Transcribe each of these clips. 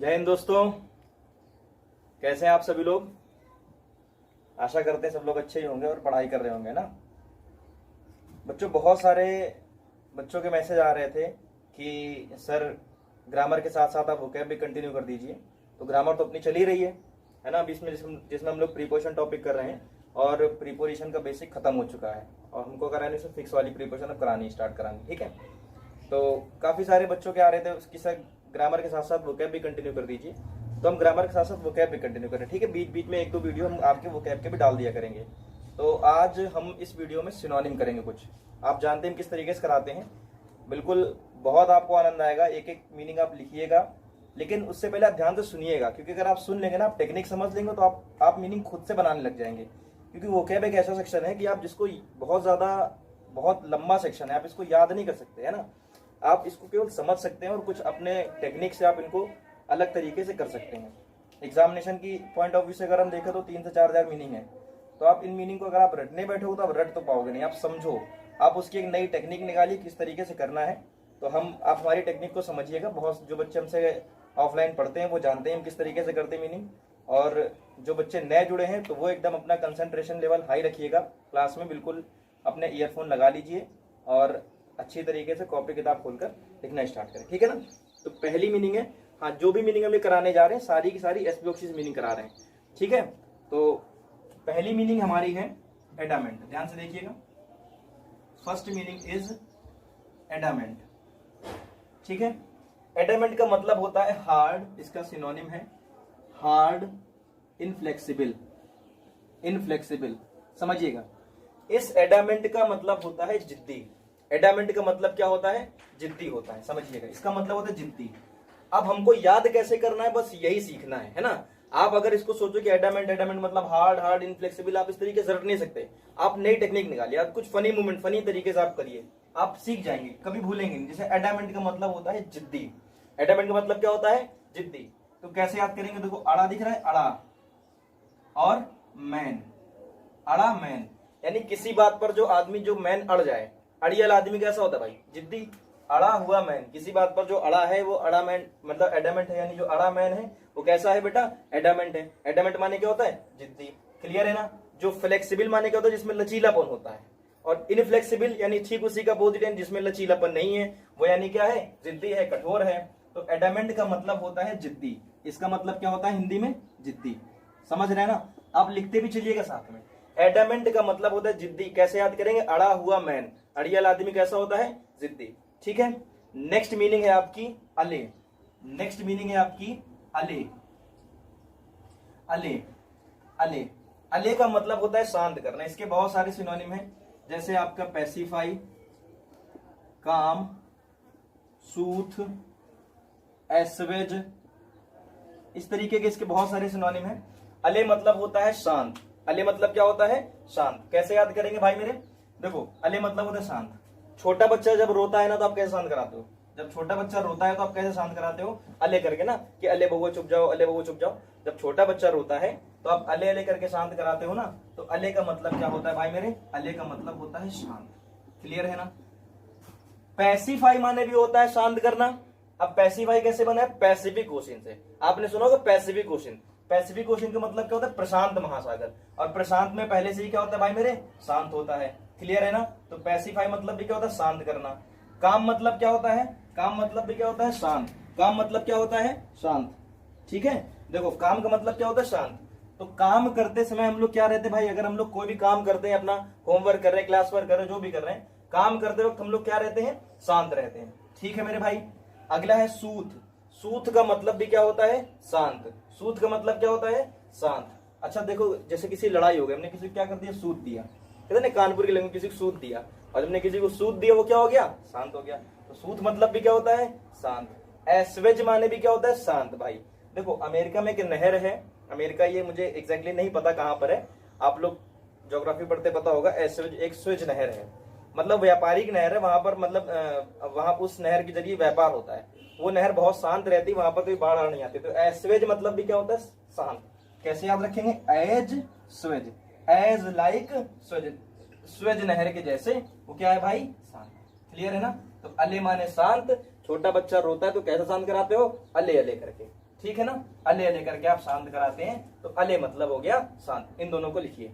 जय हिंद दोस्तों, कैसे हैं आप सभी लोग। आशा करते हैं सब लोग अच्छे ही होंगे और पढ़ाई कर रहे होंगे ना। बच्चों, बहुत सारे बच्चों के मैसेज आ रहे थे कि सर ग्रामर के साथ साथ आप वोकैब भी कंटिन्यू कर दीजिए। तो ग्रामर तो अपनी चल ही रही है ना। अभी इसमें जिसमें हम लोग प्रीपोजिशन टॉपिक कर रहे हैं और प्रीपोजिशन का बेसिक खत्म हो चुका है और हमको कराने से फिक्स वाली प्रीपोजिशन अब करानी स्टार्ट करानी, ठीक है। तो काफ़ी सारे बच्चों के आ रहे थे उसकी सर ग्रामर के साथ साथ वोकैब भी कंटिन्यू कर दीजिए। तो हम ग्रामर के साथ साथ वोकैब भी कंटिन्यू करें, ठीक है। बीच बीच में एक दो वीडियो हम आपके वोकैब के भी डाल दिया करेंगे। तो आज हम इस वीडियो में सिनोनिम करेंगे कुछ। आप जानते हैं किस तरीके से कराते हैं, बिल्कुल बहुत आपको आनंद आएगा। एक एक मीनिंग आप लिखिएगा, लेकिन उससे पहले आप ध्यान से सुनिएगा, क्योंकि अगर आप सुन लेंगे ना, आप टेक्निक समझ लेंगे तो आप मीनिंग खुद से बनाने लग जाएंगे। क्योंकि वोकैब एक ऐसा सेक्शन है कि आप जिसको बहुत लंबा सेक्शन है, आप इसको याद नहीं कर सकते, है ना। आप इसको केवल समझ सकते हैं और कुछ अपने टेक्निक से आप इनको अलग तरीके से कर सकते हैं। एग्जामिनेशन की पॉइंट ऑफ व्यू से अगर हम देखें तो 3 से 4 हज़ार मीनिंग है। तो आप इन मीनिंग को अगर आप रटने बैठे हो तो आप रट तो पाओगे नहीं, आप समझो, आप उसकी एक नई टेक्निक निकालिए किस तरीके से करना है। तो आप हमारी टेक्निक को समझिएगा। बहुत जो बच्चे हमसे ऑफलाइन पढ़ते हैं वो जानते हैं हम किस तरीके से करते हैं मीनिंग, और जो बच्चे नए जुड़े हैं तो वो एकदम अपना कंसंट्रेशन लेवल हाई रखिएगा। क्लास में बिल्कुल अपने ईयरफोन लगा लीजिए और अच्छी तरीके से कॉपी किताब खोलकर लिखना स्टार्ट करें, ठीक है ना। तो पहली मीनिंग है, हाँ, जो भी मीनिंग हम कराने जा रहे हैं सारी की सारी एसपीओक्सिस मीनिंग करा रहे हैं, ठीक है। तो पहली मीनिंग हमारी है एडामेंट। ध्यान से देखिएगा, फर्स्ट मीनिंग इज एडामेंट, ठीक है। एडामेंट का मतलब होता है हार्ड, इसका सिनोनिम है हार्ड, इनफ्लेक्सिबल। इनफ्लेक्सिबल समझिएगा। इस एडामेंट का मतलब होता है जिद्दी। एडामेंट का मतलब क्या होता है? जिद्दी होता है, समझिएगा। इसका मतलब होता है जिद्दी। अब हमको याद कैसे करना है, बस यही सीखना है ना। आप अगर इसको सोचो कि एडामेंट मतलब हार्ड इनफ्लेक्सिबल, आप इस तरीके से रट नहीं सकते। आप नई टेक्निक निकालिए, आप कुछ फनी मूवमेंट फनी तरीके से आप करिए, आप सीख जाएंगे, कभी भूलेंगे नहीं। जैसे एडामेंट का मतलब होता है जिद्दी। एडामेंट का मतलब क्या होता है? जिद्दी। तो कैसे याद करेंगे? देखो, अड़ा दिख रहा है, अड़ा और मैन। अड़ा मैन यानी किसी बात पर जो आदमी जो मैन अड़ जाए। अड़ियल आदमी कैसा होता है भाई? जिद्दी। अड़ा हुआ मैन, किसी बात पर जो अड़ा है वो अड़ा मैन, मतलब एडामेंट है। यानी जो अड़ा मैन है वो कैसा है बेटा? एडामेंट है। एडामेंट माने क्या होता है? जिद्दी। क्लियर है ना। जो फ्लेक्सिबल माने क्या होता है? जिसमें लचीलापन होता है। और इनफ्लेक्सिबल यानी ठीक उसी का अपोजिट है, जिसमें लचीलापन नहीं है, वो यानी क्या है? जिद्दी है, कठोर है। तो एडामेंट का मतलब होता है जिद्दी। इसका मतलब क्या होता है हिंदी में? जिद्दी। समझ रहे हैं ना। आप लिखते भी चलिएगा साथ में। एडामेंट का मतलब होता है जिद्दी। कैसे याद करेंगे? अड़ा हुआ मैन, अड़ियल आदमी कैसा होता है? जिद्दी, ठीक है। नेक्स्ट मीनिंग है आपकी अले। नेक्स्ट मीनिंग है आपकी अले। अले अले अले का मतलब होता है शांत करना। इसके बहुत सारे सिनोनिम हैं, जैसे आपका पैसिफाई, काम, सूथ, एसवेज, इस तरीके के इसके बहुत सारे सिनोनिम हैं। अले मतलब होता है शांत। अले मतलब क्या होता है? शांत। कैसे याद करेंगे भाई मेरे? देखो, अले मतलब होता है शांत। छोटा बच्चा जब रोता है ना तो आप कैसे शांत कराते हो? जब छोटा बच्चा रोता है तो आप कैसे शांत कराते हो? अले करके ना, कि अले बबुआ चुप जाओ, अले बबुआ चुप जाओ। जब छोटा बच्चा रोता है तो आप अले अले करके शांत कराते हो ना। तो अले का मतलब क्या होता है भाई मेरे? अले का मतलब होता है शांत। क्लियर है ना। पैसिफाई माने भी होता है शांत करना। अब पैसिफाई कैसे बना है? पैसिफिक ओशन से। आपने सुना होगा पैसिफिक ओशन। पैसिफिक ओशन का मतलब क्या होता है? प्रशांत महासागर। और प्रशांत में पहले से ही क्या होता है भाई मेरे? शांत होता है। क्लियर है ना। तो पैसिफाई मतलब भी क्या होता है? शांत करना। काम मतलब क्या होता है? काम मतलब भी क्या होता है? शांत। काम मतलब क्या होता है? शांत, ठीक है। देखो, काम का मतलब क्या होता है? शांत। तो काम करते समय हम लोग क्या रहते हैं भाई? अगर हम लोग कोई भी काम करते हैं, अपना होमवर्क कर रहे हैं, क्लास वर्क कर रहे हैं, जो भी कर रहे हैं, काम करते वक्त हम लोग क्या रहते हैं? शांत रहते हैं, ठीक है मेरे भाई। अगला है सूथ। सूथ का मतलब भी क्या होता है? शांत। सूथ का मतलब क्या होता है? शांत। अच्छा देखो, जैसे किसी लड़ाई हो गई, हमने किसी को क्या कर दिया? सूथ दिया। कहते ना कानपुर की लैंग्वेज, किसी को सूथ दिया, और हमने किसी को सूथ दिया, वो क्या हो गया? शांत हो गया। तो सूथ मतलब भी क्या होता है? शांत। एस्वेज माने भी क्या होता है? शांत। भाई देखो, अमेरिका में एक नहर है, अमेरिका ये मुझे एग्जैक्टली नहीं पता कहां पर है, आप लोग ज्योग्राफी पढ़ते पता होगा। एस्वेज एक स्वेज नहर है, मतलब व्यापारिक नहर है। वहां पर मतलब वहां उस नहर के जरिए व्यापार होता है। वो नहर बहुत शांत रहती है, वहां पर कोई बाढ़ आ नहीं आती। तो एस्वेज मतलब भी क्या होता है? शांत। कैसे याद रखेंगे? As Suez, as like Suez, Suez नहर के जैसे वो क्या है भाई? शांत। क्लियर है ना। तो अले माने शांत। छोटा बच्चा रोता है तो कैसे शांत कराते हो? अले अले करके, ठीक है ना। अले अले करके आप शांत कराते हैं, तो अले मतलब हो गया शांत। इन दोनों को लिखिए।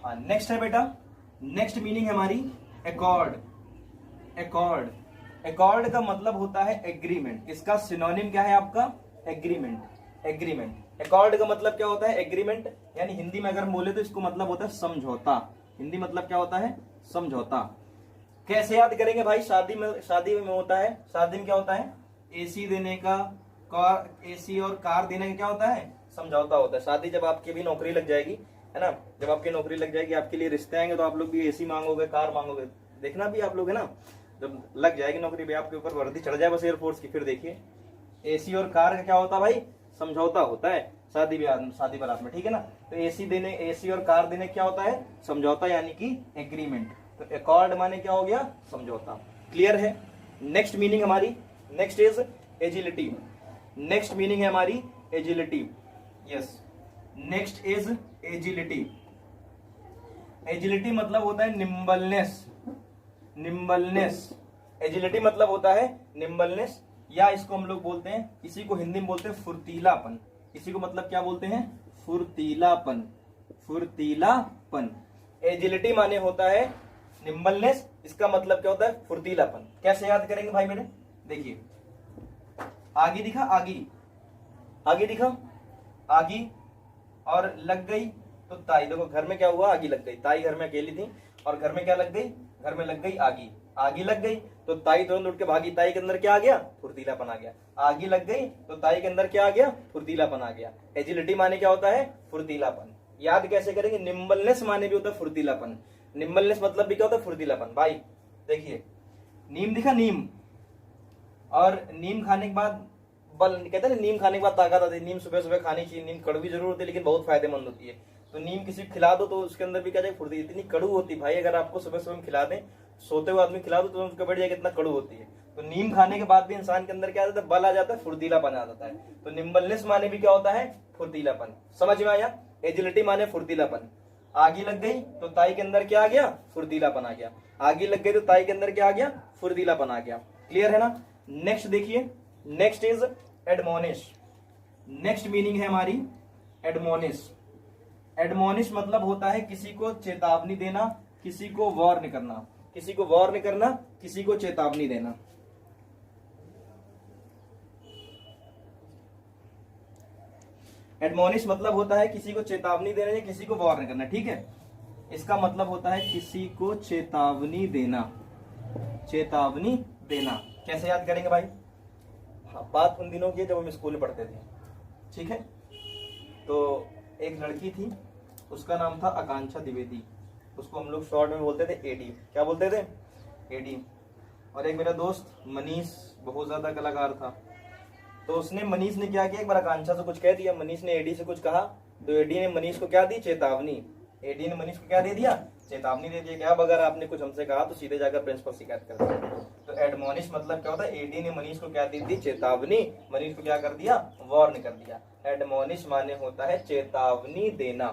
हाँ, नेक्स्ट है बेटा, नेक्स्ट मीनिंग है हमारी एकॉर्ड। एकॉर्ड, एकॉर्ड का मतलब होता है एग्रीमेंट। इसका सिनोनिम क्या है आपका? एग्रीमेंट। एग्रीमेंट, एकॉर्ड का मतलब क्या होता है? एग्रीमेंट। यानी हिंदी में अगर हम बोले तो इसको मतलब होता है समझौता। हिंदी मतलब क्या होता है? समझौता। कैसे याद करेंगे भाई? शादी में होता है। शादी में क्या होता है? एसी देने का, कार, एसी और कार देने का क्या होता है? समझौता होता है। शादी जब आपकी भी नौकरी लग जाएगी, है ना, जब आपकी नौकरी लग जाएगी, आपके लिए रिश्ते आएंगे, तो आप लोग भी एसी मांगोगे, कार मांगोगे। देखना भी आप लोग, है ना, जब लग जाएगी नौकरी भी, आपके ऊपर वर्दी चढ़ जाए बस एयरफोर्स की, फिर देखिए एसी और कार का क्या होता है भाई? समझौता होता है शादी बारात में, ठीक है ना। तो एसी और कार देने क्या होता है? समझौता, यानी कि एग्रीमेंट। तो एकॉर्ड माने क्या हो गया? समझौता। क्लियर है। नेक्स्ट मीनिंग हमारी, next is agility. Next meaning है हमारी agility. Yes, next is agility. Agility मतलब होता है निम्बलनेस। निम्बलनेस, एजिलिटी मतलब होता है निम्बलनेस, या इसको हम लोग बोलते हैं, इसी को हिंदी में बोलते हैं फुर्तीलापन। इसी को मतलब क्या बोलते हैं? फुर्तीलापन। फुर्तीलापन। एजिलिटी माने होता है निम्बलनेस, इसका मतलब क्या होता है? फुर्तीलापन। कैसे याद करेंगे भाई मेरे? देखिए, आगी दिखा, आगी, आगी दिखा, आगी, और लग गई तो ताई। देखो घर में क्या हुआ? आगी लग गई। ताई घर में अकेली थी, और घर में क्या लग गई? घर में लग गई आगी। आगी लग गई तो ताई तुरंत उठ के भागी। ताई के अंदर क्या आ गया? फुर्तीलापन आ गया। आगी लग गई तो ताई के अंदर क्या आ गया? फुर्तीलापन आ गया। एजिलिटी माने क्या होता है? फुर्तीलापन। याद कैसे करेंगे? निम्बलनेस माने भी होता है फुर्तीलापन। निम्बलनेस मतलब भी क्या होता है? फुर्तीलापन। भाई देखिए, नीम दिखा, नीम, और नीम खाने के बाद बल, कहते हैं नीम खाने के बाद ताकत आती है। नीम सुबह सुबह खानी चाहिए। नीम कड़वी जरूर होती है, लेकिन बहुत फायदेमंद होती है। तो नीम किसी को खिला दो तो उसके अंदर भी क्या जाए? फुर्ती। इतनी कड़ू होती भाई, अगर आपको सुबह सुबह में खिला दें, सोते हुए आदमी खिला दो तो उसका बढ़ जाएगा, इतना कड़ू होती है। तो नीम खाने के बाद भी इंसान के अंदर क्या आ जाता है? बल आ जाता है, फुर्तीलापन आ जाता है। तो निम्बलनेस माने भी क्या होता है? फुर्तीलापन। समझ में आया? एजिलिटी माने फुर्तीलापन। आगी लग गई तो ताई के अंदर क्या आ गया? फुर्तीलापन आ गया। आगी लग गई तो ताई के अंदर क्या आ गया? फुर्तीलापन आ गया। क्लियर है ना। नेक्स्ट देखिए, next is admonish. Next meaning है हमारी एडमोनिश। एडमोनिश मतलब होता है किसी को चेतावनी देना, किसी को वार्न करना। किसी को वार्न करना, किसी को चेतावनी देना। एडमोनिश मतलब होता है किसी को चेतावनी देना या किसी को वार्न करना, ठीक है। इसका मतलब होता है किसी को चेतावनी देना। चेतावनी देना कैसे याद करेंगे भाई? हाँ, बात उन दिनों की जब हम स्कूल में पढ़ते थे, ठीक है। तो एक लड़की थी, उसका नाम था आकांक्षा द्विवेदी। उसको हम लोग शॉर्ट में बोलते थे एडी। क्या बोलते थे? एडी। और एक मेरा दोस्त मनीष, बहुत ज्यादा कलाकार था। तो उसने, मनीष ने क्या किया, एक बार आकांक्षा से कुछ कह दिया। मनीष ने एडी से कुछ कहा, तो एडी ने मनीष को क्या दी? चेतावनी। एडी ने मनीष को क्या दे दिया? चेतावनी दे दिया कि अब अगर आपने कुछ हमसे कहा तो सीधे जाकर प्रिंसिपल शिकायत कर दिया। तो एडमोनिश मतलब क्या होता है? एडी ने मनीष को क्या दी थी? चेतावनी। मनीष को क्या कर दिया? वार्न कर दिया। एडमोनिश माने होता है चेतावनी देना।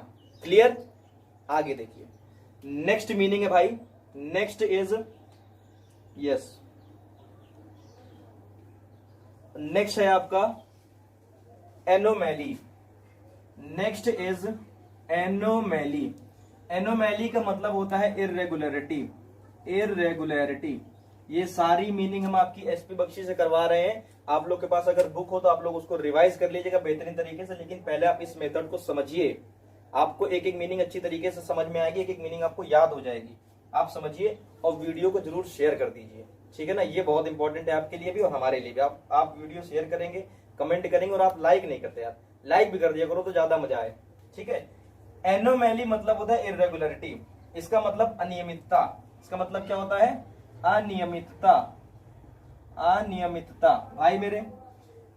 क्लियर? आगे देखिए, नेक्स्ट मीनिंग है भाई, नेक्स्ट इज, यस, नेक्स्ट है आपका एनोमैली। Next is एनोमैली। एनोमैली का मतलब होता है इर्रेगुलरिटी। इर्रेगुलरिटी, ये सारी मीनिंग हम आपकी एसपी बख्शी से करवा रहे हैं। आप लोग के पास अगर बुक हो तो आप लोग उसको रिवाइज कर लीजिएगा बेहतरीन तरीके से, लेकिन पहले आप इस मेथड को समझिए। आपको एक एक मीनिंग अच्छी तरीके से समझ में आएगी, एक एक मीनिंग आपको याद हो जाएगी। आप समझिए और वीडियो को जरूर शेयर कर दीजिए, ठीक है ना। ये बहुत इंपॉर्टेंट है आपके लिए भी और हमारे लिए भी। आप वीडियो शेयर करेंगे, कमेंट करेंगे, और आप लाइक नहीं करते यार, लाइक भी कर दिया करो तो ज्यादा मजा आए, ठीक है। एनोमैली मतलब होता है इर्रेगुलरिटी। इसका मतलब अनियमितता। इसका मतलब क्या होता है? अनियमितता। अनियमितता भाई मेरे,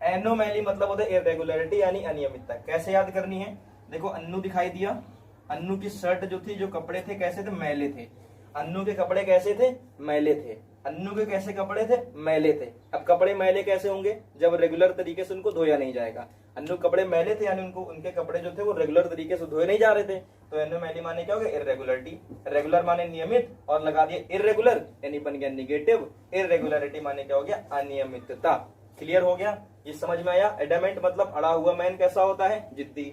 एनोमैली मतलब होता है इर्रेगुलरिटी यानी अनियमितता। कैसे याद करनी है? देखो, अन्नू दिखाई दिया। अन्नू की शर्ट जो थी, जो कपड़े थे, कैसे थे? मैले थे। अन्नू के कपड़े कैसे थे? मैले थे। अन्नू के कैसे कपड़े थे? मैले थे। अब कपड़े मैले कैसे होंगे? जब रेगुलर तरीके से उनको धोया नहीं जाएगा। अन्नू कपड़े मैले थे, यानी उनको उनके कपड़े जो थे वो रेगुलर तरीके से धोए नहीं जा रहे थे। तो एनोमैली माने क्या हो गया, इरेगुलरिटी। रेगुलर माने नियमित, और लगा दिया इरेगुलर, यानी बन गया निगेटिव। इरेगुलरिटी माने क्या हो गया, अनियमितता। क्लियर हो गया, ये समझ में आया। एडमेंट मतलब अड़ा हुआ मैन कैसा होता है, जिद्दी।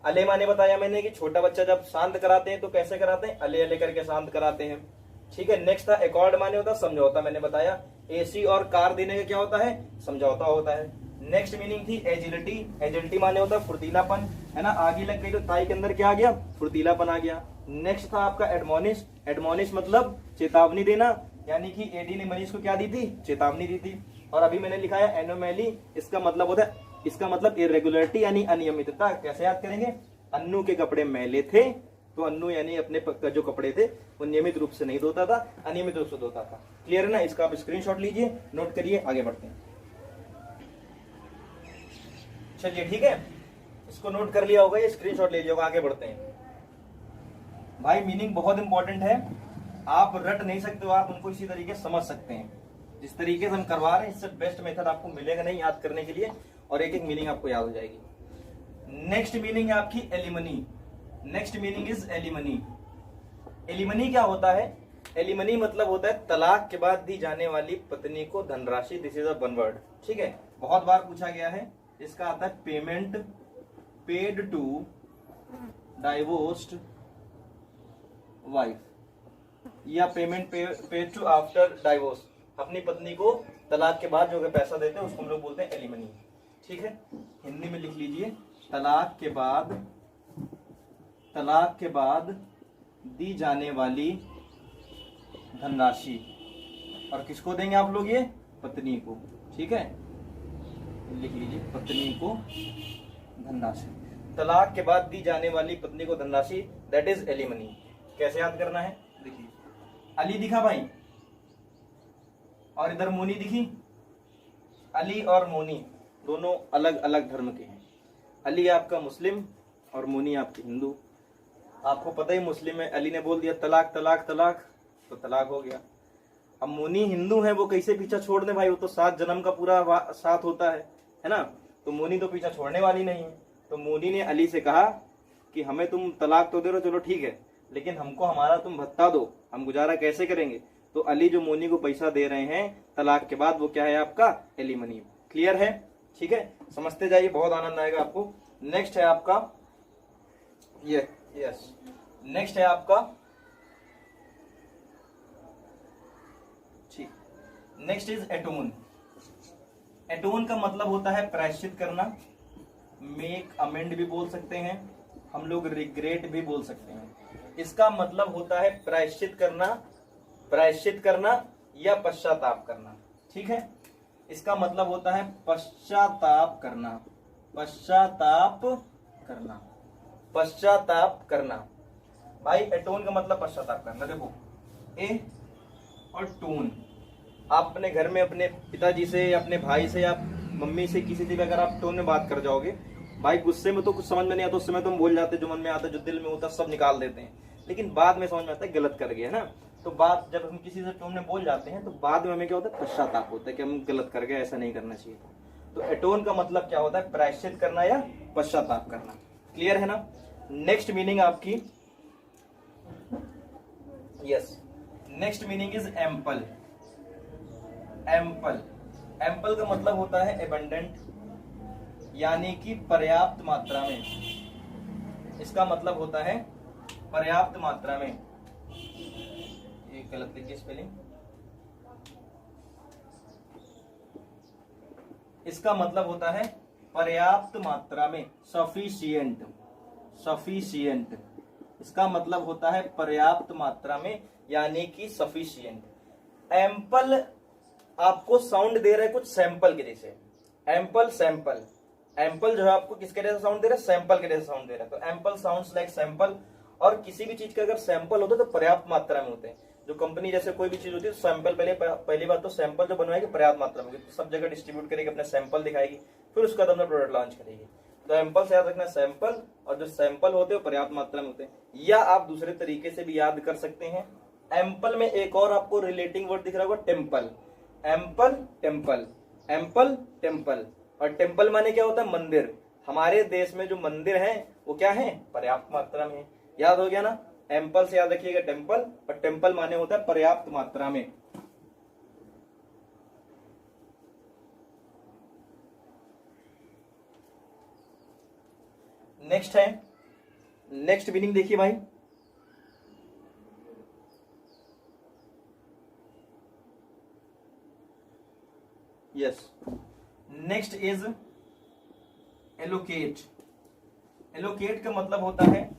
अले माने बताया मैंने कि छोटा बच्चा जब शांत कराते हैं तो कैसे कराते हैं, अले अले करके शांत कराते हैं। ठीक है। नेक्स्ट था एकॉर्ड माने होता है समझौता, मैंने बताया एसी और कार देने का क्या होता है, समझौता होता है। नेक्स्ट मीनिंग थी एजिलिटी। एजिलिटी माने होता है फुर्तीलापन, है ना। आगे लग गई तो ताई के अंदर क्या आ गया, फुर्तीलापन आ गया। नेक्स्ट था आपका एडमोनिश। एडमोनिश मतलब चेतावनी देना, यानी कि एडी ने मनीष को क्या दी थी, चेतावनी दी थी। और अभी मैंने लिखा है एनोमैली, इसका मतलब होता है, इसका मतलब इरेगुलरिटी यानी अनियमितता। कैसे याद करेंगे, अन्नू के कपड़े मैले थे तो अन्नू यानी अपने जो कपड़े थे वो नियमित रूप से नहीं धोता था, अनियमित रूप से धोता था। क्लियर है ना। इसका आप स्क्रीनशॉट लीजिए, नोट करिए, आगे बढ़ते हैं। चलिए ठीक है, इसको नोट कर लिया होगा, ये स्क्रीनशॉट लीजिए, आगे बढ़ते हैं। भाई मीनिंग बहुत इंपॉर्टेंट है, आप रट नहीं सकते हो, आप उनको इसी तरीके समझ सकते हैं। जिस तरीके से हम करवा रहे हैं इससे बेस्ट मेथड आपको मिलेगा नहीं याद करने के लिए, और एक एक मीनिंग आपको याद हो जाएगी। नेक्स्ट मीनिंग है आपकी alimony. Next meaning is alimony. Alimony क्या होता है, एलिमनी मतलब होता है तलाक के बाद दी जाने वाली पत्नी को धनराशि। This is a one word. ठीक है, बहुत बार पूछा गया है। इसका आता है payment paid to divorced wife, या payment paid to after divorce. अपनी पत्नी को तलाक के बाद जो पैसा देते हैं उसको हम लोग बोलते हैं एलिमनी। ठीक है, हिंदी में लिख लीजिए, तलाक के बाद दी जाने वाली धनराशि। और किसको देंगे आप लोग, ये पत्नी को। ठीक है, लिख लीजिए, पत्नी को धनराशि। तलाक के बाद दी जाने वाली पत्नी को धनराशि, दैट इज एलिमनी। कैसे याद करना है, देखिए अली दिखा भाई, और इधर मोनी दिखी। अली और मोनी दोनों अलग अलग धर्म के हैं। अली आपका मुस्लिम और मोनी आपकी हिंदू। आपको पता ही मुस्लिम है, अली ने बोल दिया तलाक तलाक तलाक तो तलाक हो गया। अब मोनी हिंदू है, वो कैसे पीछा छोड़ दे भाई, वो तो 7 जन्म का पूरा साथ होता है ना। तो मोनी तो पीछा छोड़ने वाली नहीं है। तो मोनी ने अली से कहा कि हमें तुम तलाक तो दे रहे हो, चलो ठीक है, लेकिन हमको हमारा तुम भत्ता दो, हम गुजारा कैसे करेंगे। तो अली जो मोनी को पैसा दे रहे हैं तलाक के बाद, वो क्या है आपका, एलिमनी। क्लियर है, ठीक है, समझते जाइए, बहुत आनंद आएगा आपको। नेक्स्ट है आपका ये, यस, नेक्स्ट है आपका, ठीक, नेक्स्ट इज एटोन। एटोन का मतलब होता है प्रायश्चित करना। मेक अमेंड भी बोल सकते हैं हम लोग, रिग्रेट भी बोल सकते हैं। इसका मतलब होता है प्रायश्चित करना या पश्चाताप करना। ठीक है, इसका मतलब होता है पश्चाताप करना। भाई एटोन का मतलब पश्चाताप करना। देखो ए और टोन, आप अपने घर में अपने पिताजी से या अपने भाई से या मम्मी से किसी से भी अगर आप टोन में बात कर जाओगे, भाई गुस्से में तो कुछ समझ में नहीं आता, उस समय तो हम बोल जाते, जो मन में आता, जो दिल में होता सब निकाल देते हैं, लेकिन बाद में समझ में आता है गलत कर गए, है ना। तो बात जब हम किसी से टोन में बोल जाते हैं तो बाद में हमें क्या होता है, पश्चाताप होता है कि हम गलत कर गए, ऐसा नहीं करना चाहिए। तो एटोन का मतलब क्या होता है, प्रायश्चित करना या पश्चाताप करना। क्लियर है ना। नेक्स्ट मीनिंग आपकी, yes, next meaning is ample. Ample का मतलब होता है एबंडेंट, यानी कि पर्याप्त मात्रा में। इसका मतलब होता है पर्याप्त मात्रा में। ये गलत लिखी स्पेलिंग। इसका मतलब होता है पर्याप्त मात्रा में, सफिशिएंट। इसका मतलब होता है पर्याप्त मात्रा में, यानी कि सफिशिएंट। एम्पल आपको साउंड दे रहा है कुछ सैंपल के जैसे। एम्पल जो है आपको किसके जैसा साउंड दे रहा है, सैंपल के जैसा साउंड दे रहा है। तो एम्पल साउंड्स लाइक सैंपल। और किसी भी चीज का अगर सैंपल होता है तो पर्याप्त मात्रा में होते हैं। जो कंपनी जैसे कोई भी चीज होती है, सैंपल पहली बात तो सैंपल जो बनवाएगी पर्याप्त मात्रा में, सब जगह डिस्ट्रीब्यूट करेगी, अपने सैंपल दिखाएगी, फिर उसका अपना प्रोडक्ट लॉन्च करेगी। तो एम्पल से याद रखना, सैंपल, और जो सैंपल होते हैं पर्याप्त मात्रा में होते हैं। या आप दूसरे तरीके से भी याद कर सकते हैं, एम्पल में एक और आपको रिलेटिंग वर्ड दिख रहा होगा, टेम्पल। एम्पल टेम्पल, और टेम्पल माने क्या होता है, मंदिर। हमारे देश में जो मंदिर हैं वो क्या है, पर्याप्त मात्रा में। याद हो गया ना, एम्पल से याद रखिएगा टेम्पल, और टेम्पल माने होता है पर्याप्त मात्रा में। नेक्स्ट है, नेक्स्ट मीनिंग देखिए भाई, yes, next is allocate. Allocate का मतलब होता है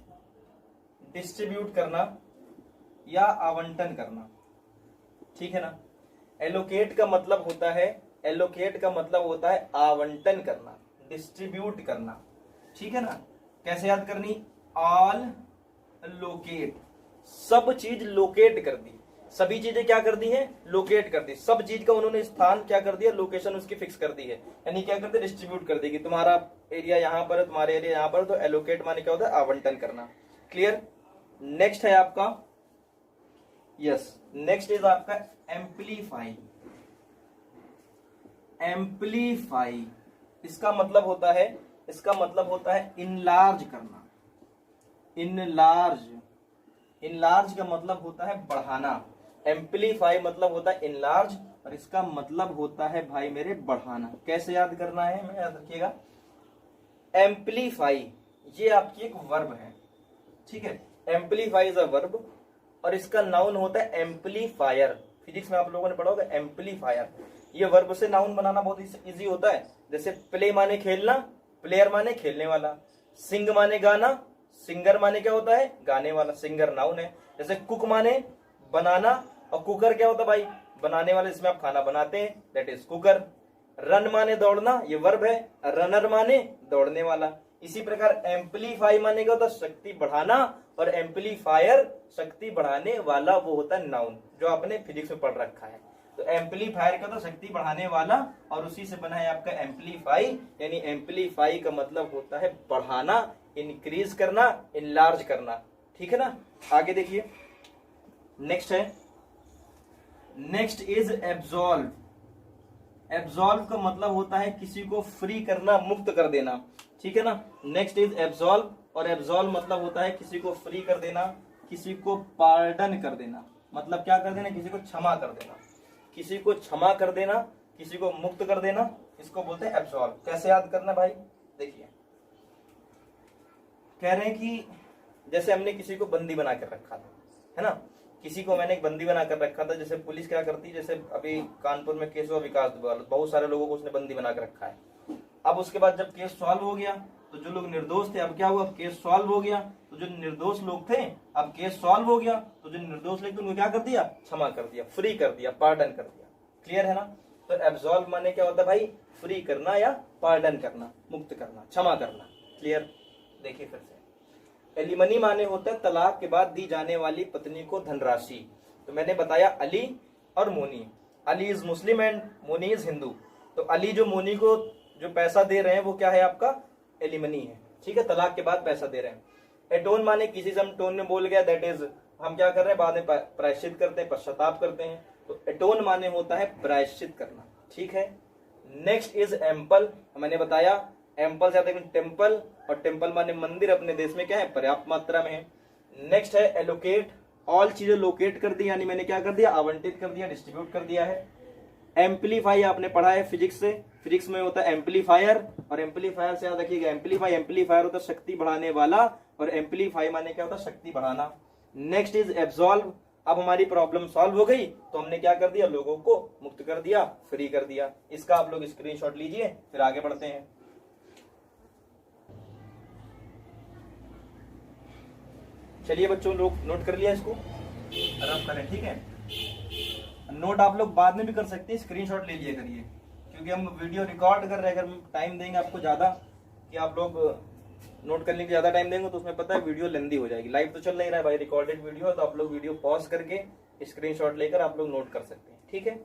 डिस्ट्रीब्यूट करना या आवंटन करना, ठीक है ना। एलोकेट का मतलब होता है, एलोकेट का मतलब होता है आवंटन करना, डिस्ट्रीब्यूट करना, ठीक है ना। कैसे याद करनी, ऑल लोकेट, सब चीज लोकेट कर दी, सभी चीजें क्या कर दी है, लोकेट कर दी, सब चीज का उन्होंने स्थान क्या कर दिया, लोकेशन उसकी फिक्स कर दी है, यानी क्या करते, डिस्ट्रीब्यूट कर दी कि तुम्हारा एरिया यहाँ पर है, तुम्हारे एरिया यहाँ पर, तो एलोकेट माने क्या होता है, आवंटन करना। क्लियर। नेक्स्ट है आपका, यस, नेक्स्ट इज आपका एम्पलीफाई। एम्पलीफाई इसका मतलब होता है, इसका मतलब होता है इनलार्ज करना। इनलार्ज, इनलार्ज का मतलब होता है बढ़ाना। एम्पलीफाई मतलब होता है इनलार्ज, और इसका मतलब होता है भाई मेरे बढ़ाना। कैसे याद करना है, मैं याद रखिएगा, एम्पलीफाई ये आपकी एक वर्ब है, ठीक है। एम्पलीफाई इज अ वर्ब, और इसका नाउन होता है एम्पलीफायर। फिजिक्स में आप लोगों ने पढ़ा होगा एम्पलीफायर। ये वर्ब से नाउन बनाना बहुत इजी होता है। जैसे प्ले माने खेलना, प्लेयर माने खेलने वाला, सिंग माने गाना, सिंगर माने क्या होता है, गाने वाला, सिंगर नाउन है। जैसे कुक माने बनाना, और कुकर क्या होता है भाई, बनाने वाले, जिसमें आप खाना बनाते हैं, दैट इज कुकर। रन माने दौड़ना, ये वर्ब है, रनर माने दौड़ने वाला। इसी प्रकार एम्पलीफाई माने क्या होता है, शक्ति बढ़ाना, और एम्पलीफायर शक्ति बढ़ाने वाला, वो होता है नाउन, जो आपने फिजिक्स में पढ़ रखा है। तो एम्पलीफायर का तो शक्ति बढ़ाने वाला, और उसी से बना है आपका एम्पलीफाई, यानी एम्पलीफाई का मतलब होता है बढ़ाना, इंक्रीज करना, इनलार्ज करना, ठीक है ना। आगे देखिए, नेक्स्ट है, नेक्स्ट इज एब्सॉल्व। एब्सॉल्व का मतलब होता है किसी को फ्री करना, मुक्त कर देना, ठीक है ना। नेक्स्ट इज एब्सॉल्व, और एब्सॉल्व मतलब होता है किसी को फ्री कर देना, किसी को पार्डन कर देना, मतलब क्या कर देना, किसी को क्षमा कर देना, किसी को क्षमा कर देना, किसी को मुक्त कर देना, इसको बोलते हैं एब्सॉल्व। कैसे याद करना भाई, देखिए, कह रहे हैं कि जैसे हमने किसी को बंदी बना कर रखा था, है ना, किसी को मैंने एक बंदी बना कर रखा था। जैसे पुलिस क्या करती है, जैसे अभी कानपुर में केस हुआ विकास दुबे, बहुत सारे लोगों को उसने बंदी बना कर रखा है। अब उसके बाद जब केस सॉल्व हो गया, तो जो लोग निर्दोष थे, अब क्या हुआ, अब केस सॉल्व हो गया, तो जो निर्दोष लोग थे, अब केस सॉल्व हो गया, तो जो निर्दोष लोग थे उनको क्या कर दिया, क्षमा कर दिया, फ्री कर दिया, पार्डन कर दिया। क्लियर है ना। तो एब्सॉल्व माने क्या होता है भाई, फ्री करना या पार्डन करना, मुक्त करना, क्षमा करना। क्लियर। देखिए फिर से, एलिमनी माने होता है तलाक के बाद दी जाने वाली पत्नी को धनराशि। तो मैंने बताया अली और Moni, Ali is Muslim and Moni is Hindu. तो अली जो मोनी को जो पैसा दे रहे हैं वो क्या है, आपका एलिमनी है, ठीक है, तलाक के बाद पैसा दे रहे हैं। एटोन माने किसी से हम टोन में बोल गया, दैट इज हम क्या कर रहे हैं, बाद में प्रायश्चित करते हैं, पश्चाताप करते हैं। तो एटोन माने होता है प्रायश्चित करना, ठीक है। नेक्स्ट इज एम्पल, मैंने बताया एम्पल से आता है टेम्पल, और टेम्पल माने मंदिर, अपने देश में क्या है, पर्याप्त मात्रा में है। नेक्स्ट है एलोकेट, ऑल चीजें लोकेट कर दी, यानी मैंने क्या कर दिया, आवंटित कर दिया, डिस्ट्रीब्यूट कर दिया है। एम्पलीफाई आपने पढ़ा है फिजिक्स से, फिजिक्स में होता है एम्पलीफायर, और एम्पलीफायर से याद रखिएगा एम्पलीफाई, एम्पलीफायर होता है शक्ति बढ़ाने वाला, और एम्पलीफाई माने क्या होता है, शक्ति बढ़ाना। नेक्स्ट इज एब्सॉल्व, अब हमारी प्रॉब्लम सॉल्व हो गई, तो हमने क्या कर दिया, लोगों को मुक्त कर दिया, फ्री कर दिया। इसका आप लोग स्क्रीनशॉट लीजिए, फिर आगे बढ़ते हैं। चलिए बच्चों, लोग नोट कर लिया, इसको रब करें, ठीक है। नोट आप लोग बाद में भी कर सकते हैं, स्क्रीनशॉट ले लिया करिए, क्योंकि हम वीडियो रिकॉर्ड कर रहे हैं। अगर टाइम देंगे आपको ज्यादा, कि आप लोग नोट करने के ज्यादा टाइम देंगे, तो उसमें पता है वीडियो लेंदी हो जाएगी। लाइव तो चल नहीं रहा है भाई, रिकॉर्डेड वीडियो है, तो आप लोग वीडियो पॉज करके स्क्रीनशॉट लेकर आप लोग नोट कर सकते हैं, ठीक है।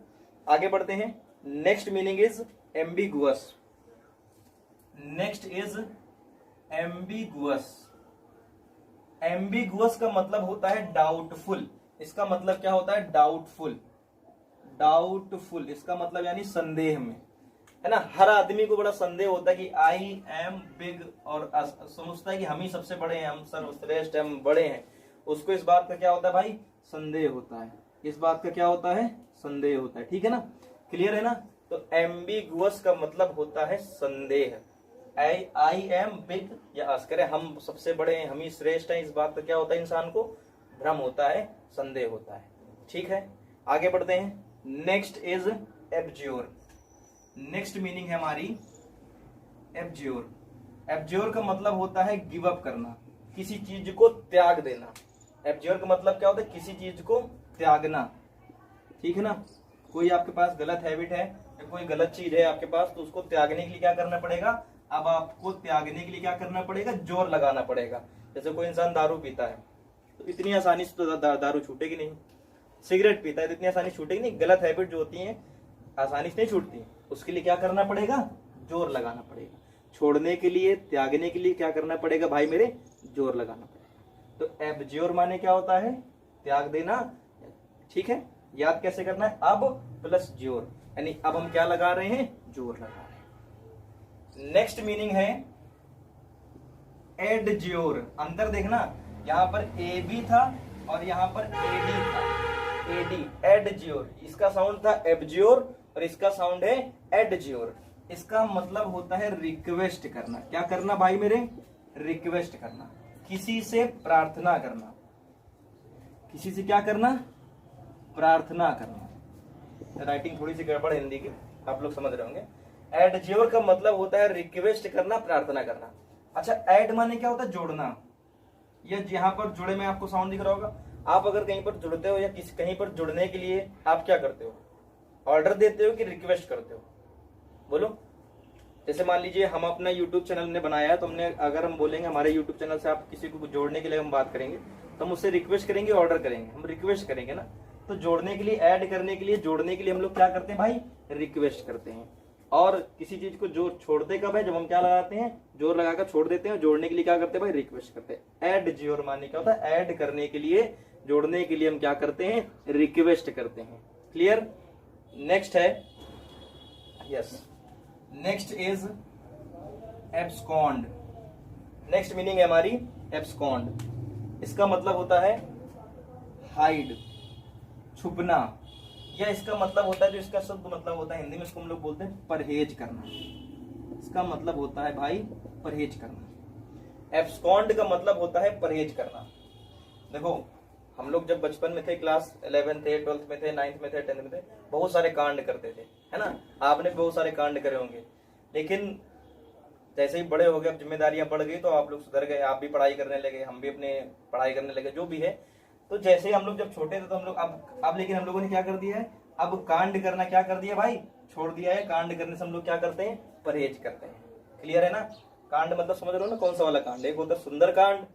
आगे बढ़ते हैं। Next meaning is ambiguous. Next is ambiguous. Ambiguous का मतलब होता है डाउटफुल। इसका मतलब क्या होता है, डाउटफुल। डाउटफुल इसका मतलब यानी संदेह में। है ना। हर आदमी को बड़ा संदेह होता है कि आई एम बिग, और समझता है कि हम ही सबसे बड़े हैं, हम सर्वश्रेष्ठ, हम बड़े हैं। उसको इस बात का क्या होता है भाई, संदेह होता है। इस बात का क्या होता है, संदेह होता है। ठीक है ना, क्लियर है ना। तो एम्बिगुअस का मतलब होता है संदेह। आई एम बिग या अस्कर है, हम सबसे बड़े हैं, हम ही श्रेष्ठ हैं, इस बात का क्या होता है, इंसान को भ्रम होता है, संदेह होता है। ठीक है, आगे बढ़ते हैं। Next is abjure. Next meaning है हमारी एब्ज्योर। एब्ज्योर का मतलब होता है गिव अप करना, किसी चीज को त्याग देना। एब्ज्योर का मतलब क्या होता है, किसी चीज को त्यागना। ठीक है ना, कोई आपके पास गलत हैबिट है या कोई गलत चीज है आपके पास, तो उसको त्यागने के लिए क्या करना पड़ेगा, अब आपको त्यागने के लिए क्या करना पड़ेगा, जोर लगाना पड़ेगा। जैसे कोई इंसान दारू पीता है तो इतनी आसानी से तो दारू छूटेगी नहीं। सिगरेट पीता है तो इतनी आसानी छूटेगी नहीं। गलत हैबिट जो होती है आसानी से नहीं छूटती, उसके लिए क्या करना पड़ेगा, जोर लगाना पड़ेगा। छोड़ने के लिए, त्यागने के लिए क्या करना पड़ेगा भाई मेरे, जोर लगाना पड़ेगा। तो एब्ज्योर माने क्या होता है, त्याग देना। ठीक है, याद कैसे करना है, अब प्लस जोर, यानी अब हम क्या लगा रहे हैं, जोर लगा रहे हैं। नेक्स्ट मीनिंग है एडज्योर। अंतर देखना, यहां पर ए बी था और यहां पर एडी था, एडी, एडज्योर। इसका साउंड था एब्ज्योर और इसका साउंड है एडज्योर। इसका मतलब होता है रिक्वेस्ट करना। क्या करना भाई मेरे, रिक्वेस्ट करना, किसी से प्रार्थना करना। किसी से क्या करना, प्रार्थना करना। राइटिंग थोड़ी सी गड़बड़ है हिंदी की, आप लोग समझ रहे होंगे। एडज्योर का मतलब होता है रिक्वेस्ट करना, प्रार्थना करना। अच्छा, एड माने क्या होता है, जोड़ना। ये यहाँ पर जुड़े में आपको साउंड दिख रहा होगा। आप अगर कहीं पर जुड़ते हो या किसी कहीं पर जुड़ने के लिए आप क्या करते हो, ऑर्डर देते हो कि रिक्वेस्ट करते हो, बोलो। जैसे मान लीजिए हम अपना यूट्यूब चैनल ने बनाया है, तो हमने, अगर हम बोलेंगे हमारे यूट्यूब चैनल से आप किसी को जोड़ने के लिए हम बात करेंगे, तो हम उससे रिक्वेस्ट करेंगे, ऑर्डर करेंगे, हम रिक्वेस्ट करेंगे ना। तो जोड़ने के लिए, ऐड करने के लिए, जोड़ने के लिए हम लोग क्या करते हैं भाई, रिक्वेस्ट करते हैं। और किसी चीज को जोड़ छोड़ते कब है, जब हम क्या लगाते हैं, जोर लगाकर छोड़ देते हैं। जोड़ने के लिए क्या करते हैं भाई, रिक्वेस्ट करते हैं। ऐड जोर माने क्या होता है, ऐड करने के लिए, जोड़ने के लिए हम क्या करते हैं, रिक्वेस्ट करते हैं। क्लियर। नेक्स्ट है, yes, next is abscond. Next meaning है हमारी एब्सकॉन्ड। इसका मतलब होता है हाइड, छुपना, या इसका मतलब होता है, जो इसका शब्द मतलब होता है हिंदी में, इसको हम लोग बोलते हैं परहेज करना। इसका मतलब होता है भाई परहेज करना। एब्सकॉन्ड का मतलब होता है परहेज करना। देखो, हम लोग जब बचपन में थे, क्लास 11 थे, 12th में थे, 9th में थे, 10th में थे, बहुत सारे कांड करते थे, है ना। आपने बहुत सारे कांड करे होंगे, लेकिन जैसे ही बड़े हो गए, अब जिम्मेदारियां बढ़ गई, तो आप लोग सुधर गए, आप भी पढ़ाई करने लगे, हम भी अपने पढ़ाई करने लगे, जो भी है। तो जैसे ही हम लोग जब छोटे थे, तो हम लोग अब लेकिन हम लोगों ने क्या कर दिया है, अब कांड करना क्या कर दिया भाई, छोड़ दिया है। कांड करने से हम लोग क्या करते हैं, परहेज करते हैं। क्लियर है ना। कांड मतलब समझ रहे हो ना, कौन सा वाला कांड। एक होता है सुंदर कांड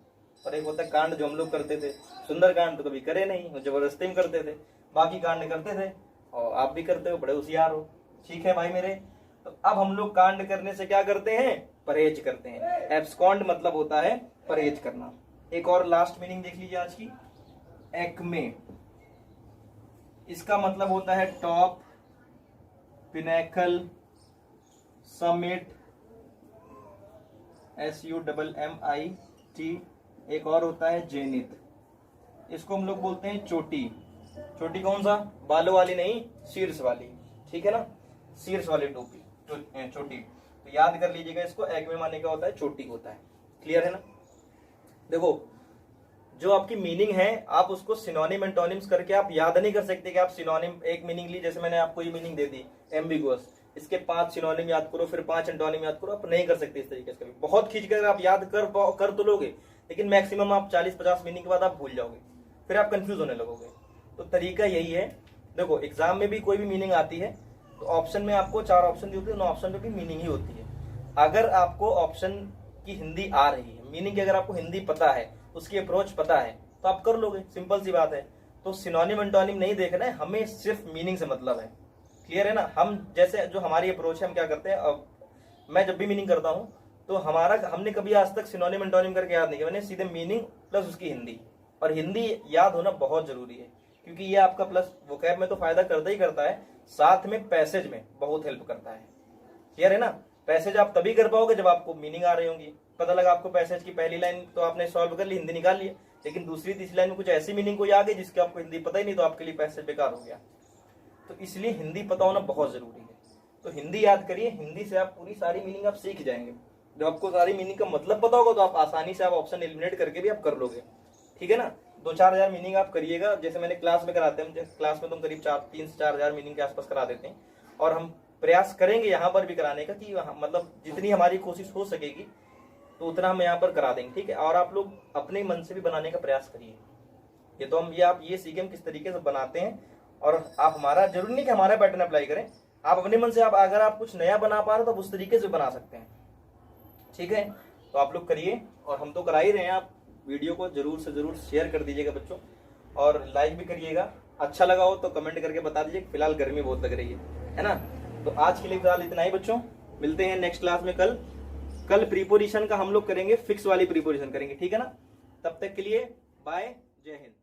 और एक होता है कांड जो हम लोग करते थे। सुंदर कांड तो कभी करे नहीं, जबरदस्ती में करते थे। बाकी कांड करते थे, और आप भी करते हो, बड़े होशियार हो। ठीक है भाई मेरे। तो अब हम लोग कांड करने से क्या करते हैं, परहेज करते हैं। एब्सकॉन्ड मतलब होता है परहेज करना। एक और लास्ट मीनिंग देख लीजिए आज की, एक्मे। इसका मतलब होता है टॉप, पिनेकल, समिट, SUMMIT। एक और होता है जेनिथ। इसको हम लोग बोलते हैं चोटी। चोटी कौन सा, बालों वाली नहीं, शीर्ष वाली। ठीक है ना, शीर्ष वाली टोपी, चोटी। तो याद कर लीजिएगा इसको, एक्मे माने का होता है चोटी होता है। क्लियर है ना। देखो, जो आपकी मीनिंग है, आप उसको सिनोनिम एंटोनिम्स करके आप याद नहीं कर सकते कि आप सिनोनिम, एक मीनिंग ली, जैसे मैंने आपको ये मीनिंग दे दी एम्बिगुअस, इसके 5 सिनोनिम याद करो, फिर 5 एंटोनिम याद करो। आप नहीं कर सकते इस तरीके से। कभी बहुत खींच कर आप याद कर तो लोगे, लेकिन मैक्सिमम आप 40-50 मीनिंग के बाद आप भूल जाओगे, फिर आप कंफ्यूज होने लगोगे। तो तरीका यही है। देखो, एग्जाम में भी कोई भी मीनिंग आती है, तो ऑप्शन में आपको 4 ऑप्शन दी होती है, 9 ऑप्शन में भी मीनिंग ही होती है। अगर आपको ऑप्शन की हिंदी आ रही है, मीनिंग की अगर आपको हिंदी पता है, उसकी अप्रोच पता है, तो आप कर लोगे, सिंपल सी बात है। तो सिनोनिम एंटोनिम नहीं देखना है, हमें सिर्फ मीनिंग से मतलब है। क्लियर है ना। हम जैसे, जो हमारी अप्रोच है, हम क्या करते हैं, अब मैं जब भी मीनिंग करता हूं, तो हमने कभी आज तक सिनोनिम एंटोनिम करके याद नहीं किया। मैंने सीधे मीनिंग प्लस उसकी हिंदी, और हिंदी याद होना बहुत जरूरी है, क्योंकि ये आपका प्लस वोकैब में तो फायदा करता ही करता है, साथ में पैसेज में बहुत हेल्प करता है। क्लियर है ना। पैसेज आप तभी कर पाओगे जब आपको मीनिंग आ रही होंगी। पता लगा आपको पैसेज की पहली लाइन तो आपने सॉल्व कर ली, हिंदी निकाल लिया, लेकिन दूसरी तीसरी लाइन में कुछ ऐसी मीनिंग कोई आ गई जिसकी आपको हिंदी पता ही नहीं, तो आपके लिए पैसेज बेकार हो गया। तो इसलिए हिंदी पता होना बहुत जरूरी है। तो हिंदी याद करिए, हिंदी से आप पूरी सारी मीनिंग आप सीख जाएंगे। जब आपको सारी मीनिंग का मतलब पता होगा तो आप आसानी से आप ऑप्शन एलिमिनेट करके भी आप कर लोगे, ठीक है ना। 2-4 हजार मीनिंग आप करिएगा, जैसे मैंने क्लास में कराते हैं, क्लास में तुम करीब 3 से 4 हजार मीनिंग के आसपास करा देते हैं, और हम प्रयास करेंगे यहाँ पर भी कराने का कि मतलब जितनी हमारी कोशिश हो सकेगी तो उतना हम यहाँ पर करा देंगे, ठीक है। और आप लोग अपने मन से भी बनाने का प्रयास करिए। ये तो हम आप ये सीखें किस तरीके से बनाते हैं, और आप हमारा जरूरी नहीं कि हमारा पैटर्न अप्लाई करें, आप अपने मन से आप अगर आप कुछ नया बना पा रहे हो तो उस तरीके से बना सकते हैं, ठीक है। तो आप लोग करिए, और हम तो करा ही रहे हैं। आप वीडियो को जरूर से जरूर शेयर कर दीजिएगा बच्चों, और लाइक भी करिएगा। अच्छा लगा हो तो कमेंट करके बता दीजिए। फिलहाल गर्मी बहुत लग रही है ना। तो आज के लिए फिलहाल इतना ही बच्चों, मिलते हैं नेक्स्ट क्लास में कल प्रीपोजिशन का हम लोग करेंगे, फिक्स वाली प्रीपोजिशन करेंगे, ठीक है ना। तब तक के लिए बाय, जय हिंद।